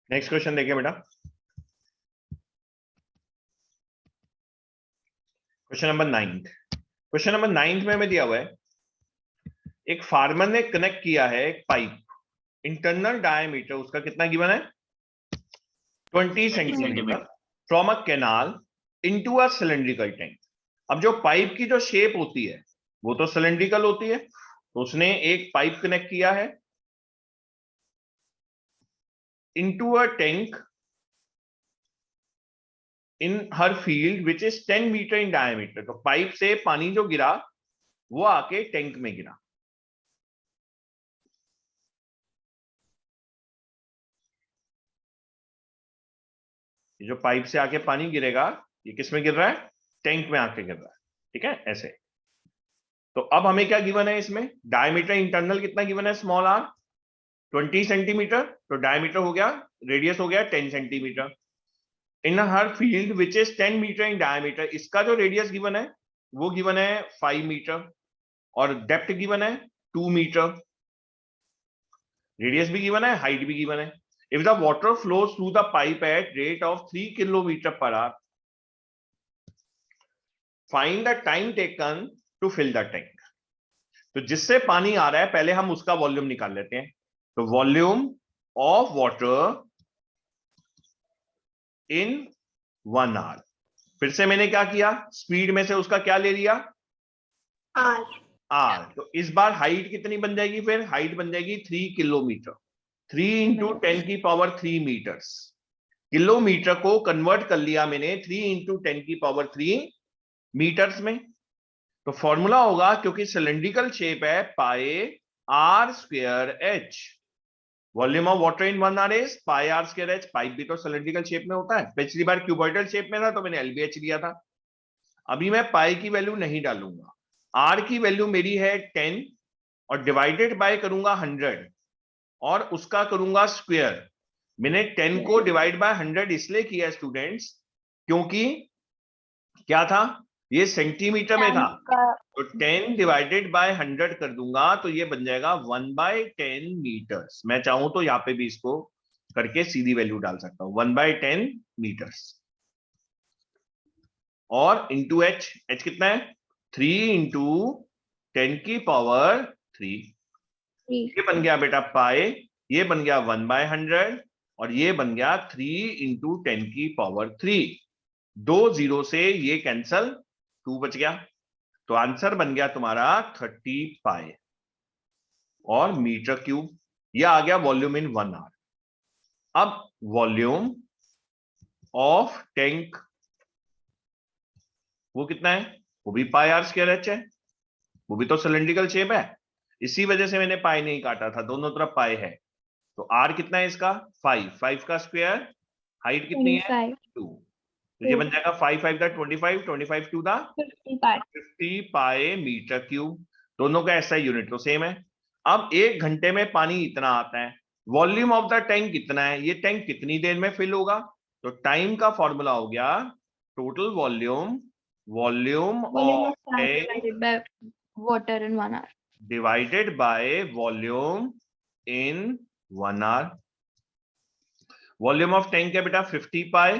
Next question देखिए बेटा। Question number 9। Question number 9 में हमें दिया हुआ है, एक फार्मर ने कनेक्ट किया है एक पाइप, इंटरनल डायमीटर उसका कितना गिवन है 20 centimetre, from a canal into a cylindrical tank. अब जो पाइप की जो शेप होती है वो तो सिलेंड्रिकल होती है, तो उसने एक पाइप कनेक्ट किया है into a tank in her field which is 10 metre in diameter. तो पाइप से पानी जो गिरा वो आके टैंक में गिरा। ये जो पाइप से आके पानी गिरेगा ये किस में गिर रहा है, टैंक में आके गिर रहा है। ठीक है ऐसे। तो अब हमें क्या गिवन है इसमें, डायमीटर इंटरनल कितना गिवन है, स्मॉल आर 20 सेंटीमीटर, तो डायमीटर हो गया, रेडियस हो गया 10 centimetre. In her field which is 10 metre in diameter, इसका जो रेडियस गिवन है वो गिवन है 5 मीटर और डेप्थ गिवन है 2 मीटर। रेडियस भी गिवन है, हाइट भी गिवन है। If the water flows through the pipe at rate of 3 kilometre per hour, find the time taken to fill the tank. तो जिससे पानी आ रहा है पहले हम उसका वॉल्यूम निकाल लेते हैं। तो volume of water in 1 hour, फिर से मैंने क्या किया, स्पीड में से उसका क्या ले लिया, आर। तो इस बार हाइट कितनी बन जाएगी, फिर हाइट बन जाएगी 3 किलोमीटर, 3 इंटू 10 की पावर 3 मीटर्स। किलोमीटर को कन्वर्ट कर लिया मैंने 3 इंटू 10 की पावर 3 मीटर्स में। तो फॉर्मूला होगा, क्योंकि सिलेंड्रिकल शेप है, pi R square H. Volume of water in 1 R is pi R square H. Pipe भी तो सिलेंड्रिकल शेप में होता है, पिछली बार क्यूबॉइडल शेप में था तो मैंने एलबीएच लिया था। अभी मैं पाई की वैल्यू नहीं डालूंगा, आर की वैल्यू मेरी है 10 और डिवाइडेड बाय करूंगा 100 और उसका करूंगा स्क्वायर। मैंने 10 को डिवाइड बाय 100 इसलिए किया स्टूडेंट्स क्योंकि क्या था, ये सेंटीमीटर में था, तो 10 डिवाइडेड बाय 100 कर दूंगा तो ये बन जाएगा 1/10 मीटर्स। मैं चाहूं तो यहाँ पे भी इसको करके सीधी वैल्यू डाल सकता हूं, 1/10 मीटर्स। और इंटू एच, एच कितना है 3 इंटू 10 की पावर 3। ये बन गया बेटा पाई, ये बन गया 1/100 और ये बन गया 3 इंटू 10 की पावर 3। 2 जीरो से ये कैंसल, 2 बच गया, तो आंसर बन गया तुम्हारा 30 पाई और मीटर क्यूब। ये आ गया वॉल्यूम इन 1 आवर। अब वॉल्यूम ऑफ टैंक वो कितना है, वो भी पाई आर स्क्वायर एच है, वो भी तो सिलेंड्रिकल शेप है, इसी वजह से मैंने पाई नहीं काटा था, दोनों तरफ पाई है। तो आर कितना है इसका 5, 5 का स्क्वायर, हाइट कितनी है 2, तो ये बन जाएगा 5 5 दा 25, 25 टू दा 50 पाई मीटर क्यूब। दोनों का ऐसा यूनिट तो सेम है। अब 1 घंटे में पानी इतना आता है, वॉल्यूम ऑफ द टैंक कितना है, ये टैंक कितनी देर में फिल होगा। तो टाइम का फॉर्मूला हो गया total volume, volume of tank water in 1 hour divided by volume in 1 hour. Volume of tank है बेटा 50 पाई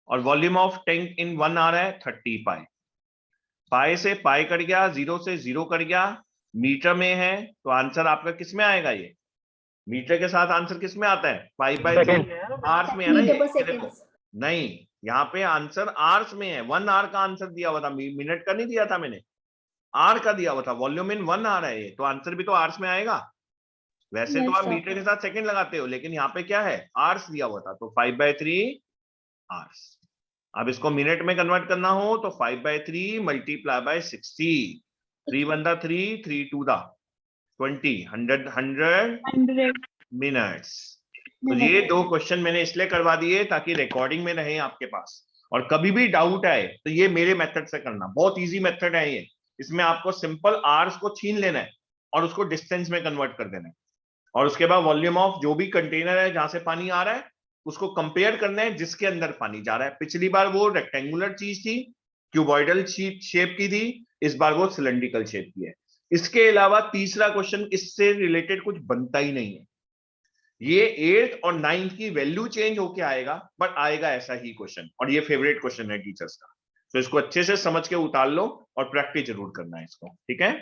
और volume of tank in 1 hour है 30 पाई। पाई से पाई कट गया, जीरो से जीरो कट गया, मीटर में है तो आंसर आपका किस में आएगा, ये मीटर के साथ आंसर किस में आता है 5/3 आर्स में है ना ये देखो, नहीं यहाँ पे आंसर आर्स में है, 1 आवर का आंसर दिया हुआ था, मिनट का नहीं दिया था मैंने, आर का दिया हुआ था। वॉल्यूम इन 1 आर है ये, तो आंसर भी तो आर्स में आएगा। वैसे तो आप मीटर के साथ सेकंड लगाते हो, लेकिन यहाँ पे क्या है आर्स दिया हुआ था, तो 5/3 आर्स। अब इसको मिनट में कन्वर्ट करना हो तो 5/3 मल्टीप्लाई बाय 60, 3 1 दा 3, 3 2 दा 20, 100 मिनट्स। तो ये 2 क्वेश्चन मैंने इसलिए करवा दिए ताकि रिकॉर्डिंग में रहे आपके पास, और कभी भी डाउट आए तो ये मेरे मेथड से करना, बहुत इजी मेथड है ये। इसमें आपको सिंपल आर्स को छीन लेना है और उसको डिस्टेंस में कन्वर्ट कर देना है, और उसके बाद वॉल्यूम ऑफ जो भी कंटेनर है जहां से पानी आ रहा है उसको कंपेयर करना है जिसके अंदर पानी जा रहा है। पिछली बार वो रेक्टेंगुलर चीज थी, क्यूबॉइडल शेप की थी, इस बार वो सिलेंड्रिकल शेप की है। इसके अलावा तीसरा क्वेश्चन इससे रिलेटेड कुछ बनता ही नहीं है, ये 8th और 9th की वैल्यू चेंज होके आएगा, बट आएगा ऐसा ही क्वेश्चन, और ये फेवरेट क्वेश्चन है टीचर्स का। तो इसको अच्छे से समझ के उतार लो और प्रैक्टिस जरूर करना है इसको, ठीक है।